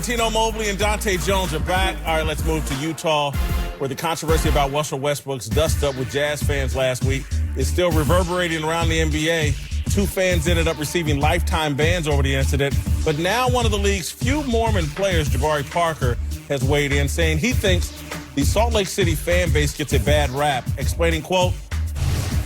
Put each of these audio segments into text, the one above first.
Cuttino Mobley and Dante Jones are back. All right, let's move to Utah, where the controversy about Russell Westbrook's dust-up with Jazz fans last week is still reverberating around the NBA. 2 fans ended up receiving lifetime bans over the incident. But now one of the league's few Mormon players, Jabari Parker, has weighed in, saying he thinks the Salt Lake City fan base gets a bad rap, explaining, quote,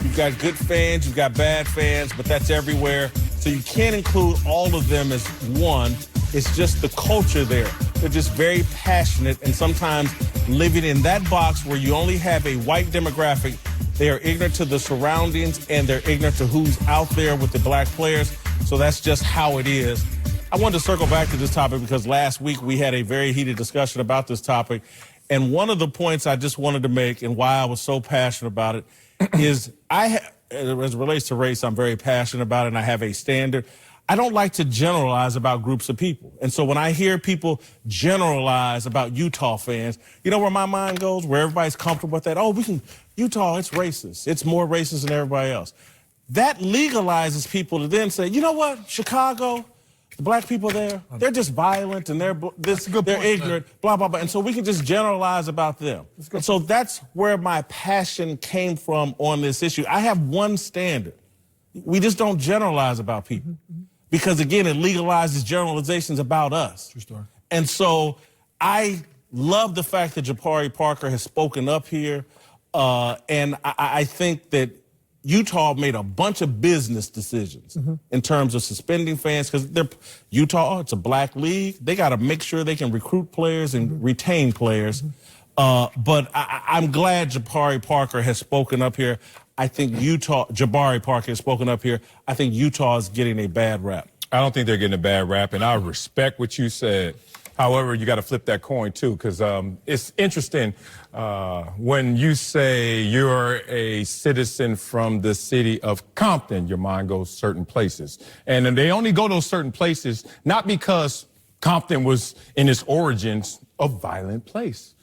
"You've got good fans, you've got bad fans, but that's everywhere. So you can't include all of them as one. It's just the culture there. They're just very passionate, and sometimes living in that box where you only have a white demographic, they are ignorant to the surroundings and they're ignorant to who's out there with the black players. So that's just how it is." I wanted to circle back to this topic because last week we had a very heated discussion about this topic. And one of the points I just wanted to make and why I was so passionate about it is as it relates to race, I'm very passionate about it and I have a standard. I don't like to generalize about groups of people. And so when I hear people generalize about Utah fans, you know where my mind goes, where everybody's comfortable with that? Oh, Utah, it's racist. It's more racist than everybody else. That legalizes people to then say, you know what, Chicago, the black people there, they're just violent and they're ignorant, blah, blah, blah. And so we can just generalize about them. And so that's where my passion came from on this issue. I have one standard. We just don't generalize about people. Because, again, it legalizes generalizations about us. True story. And so I love the fact that Jabari Parker has spoken up here. And I think that Utah made a bunch of business decisions in terms of suspending fans because Utah, it's a black league. They got to make sure they can recruit players and retain players. But I'm glad Jabari Parker has spoken up here. I think Jabari Parker has spoken up here. I think Utah is getting a bad rap. I don't think they're getting a bad rap, and I respect what you said. However, you got to flip that coin, too, because it's interesting when you say you're a citizen from the city of Compton, your mind goes certain places. And they only go those certain places not because Compton was in its origins a violent place.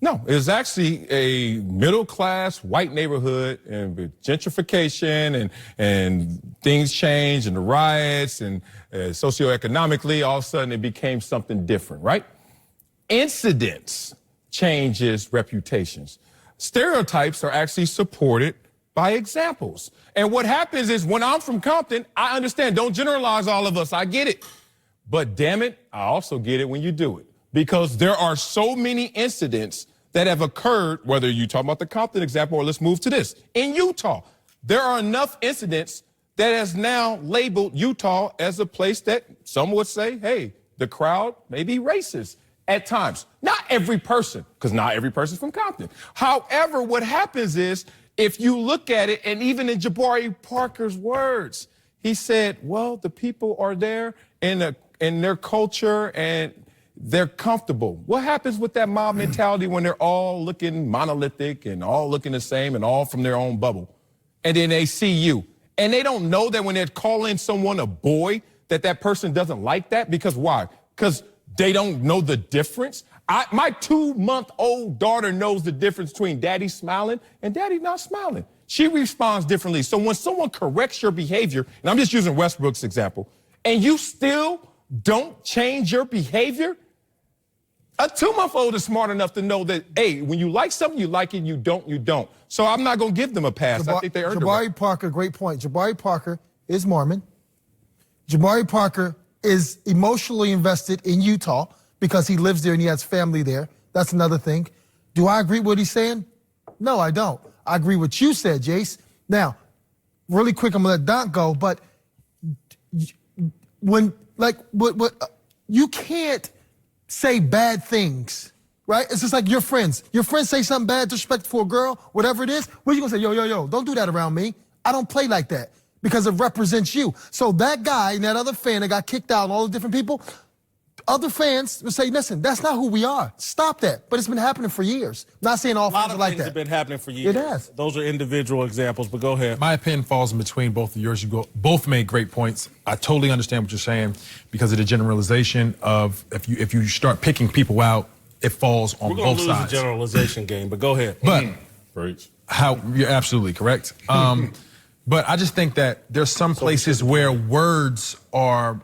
No, it's actually a middle-class white neighborhood, and with gentrification and things changed and the riots and socioeconomically, all of a sudden it became something different, right? Incidents changes reputations. Stereotypes are actually supported by examples. And what happens is when I'm from Compton, I understand, don't generalize all of us, I get it. But damn it, I also get it when you do it. Because there are so many incidents that have occurred, whether you talk about the Compton example or let's move to this. In Utah, there are enough incidents that has now labeled Utah as a place that some would say, hey, the crowd may be racist at times. Not every person, because not every person's from Compton. However, what happens is, if you look at it, and even in Jabari Parker's words, he said, well, the people are there in their culture and they're comfortable. What happens with that mob mentality when they're all looking monolithic and all looking the same and all from their own bubble? And then they see you. And they don't know that when they're calling someone a boy, that person doesn't like that. Because why? Because they don't know the difference. My 2-month-old daughter knows the difference between daddy smiling and daddy not smiling. She responds differently. So when someone corrects your behavior, and I'm just using Westbrook's example, and you still don't change your behavior, a 2-month-old is smart enough to know that, hey, when you like something, you like it, you don't, you don't. So I'm not going to give them a pass. I think they earned it. Jabari Parker, great point. Jabari Parker is Mormon. Jabari Parker is emotionally invested in Utah because he lives there and he has family there. That's another thing. Do I agree with what he's saying? No, I don't. I agree with what you said, Jace. Now, really quick, I'm going to let Don go, but when, you can't say bad things, right? It's just like your friends. Your friends say something bad, disrespectful for a girl, whatever it is. What are you gonna say? Yo, don't do that around me. I don't play like that because it represents you. So that guy and that other fan that got kicked out and all the different people, other fans would say, listen, that's not who we are. Stop that. But it's been happening for years. Not saying all fans are like that. A lot of things have been happening for years. It has. Those are individual examples, but go ahead. My opinion falls in between both of yours. Both made great points. I totally understand what you're saying because of the generalization of if you start picking people out, it falls on both sides. We're going to lose the generalization game, but go ahead. But you're absolutely correct. But I just think that there's some places where words are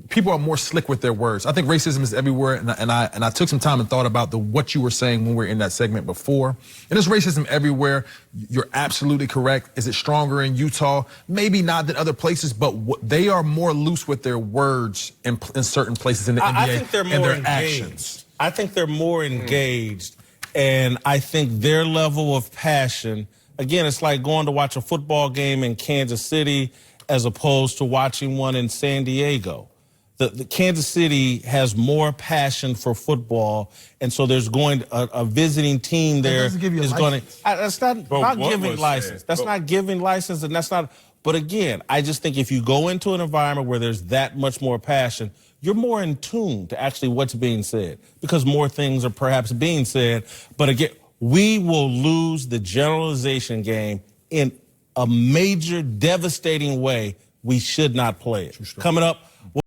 people are more slick with their words. I think racism is everywhere, and I took some time and thought about what you were saying when we were in that segment before. And there's racism everywhere. You're absolutely correct. Is it stronger in Utah? Maybe not than other places, but they are more loose with their words in certain places in the NBA. I think they're more engaged. Actions. I think they're more engaged, and I think their level of passion. Again, it's like going to watch a football game in Kansas City as opposed to watching one in San Diego. The Kansas City has more passion for football, and so there's going a visiting team there is going to. That's not giving license. That's not giving license, and that's not. But again, I just think if you go into an environment where there's that much more passion, you're more in tune to actually what's being said because more things are perhaps being said. But again, we will lose the generalization game in a major, devastating way. We should not play it. Coming up,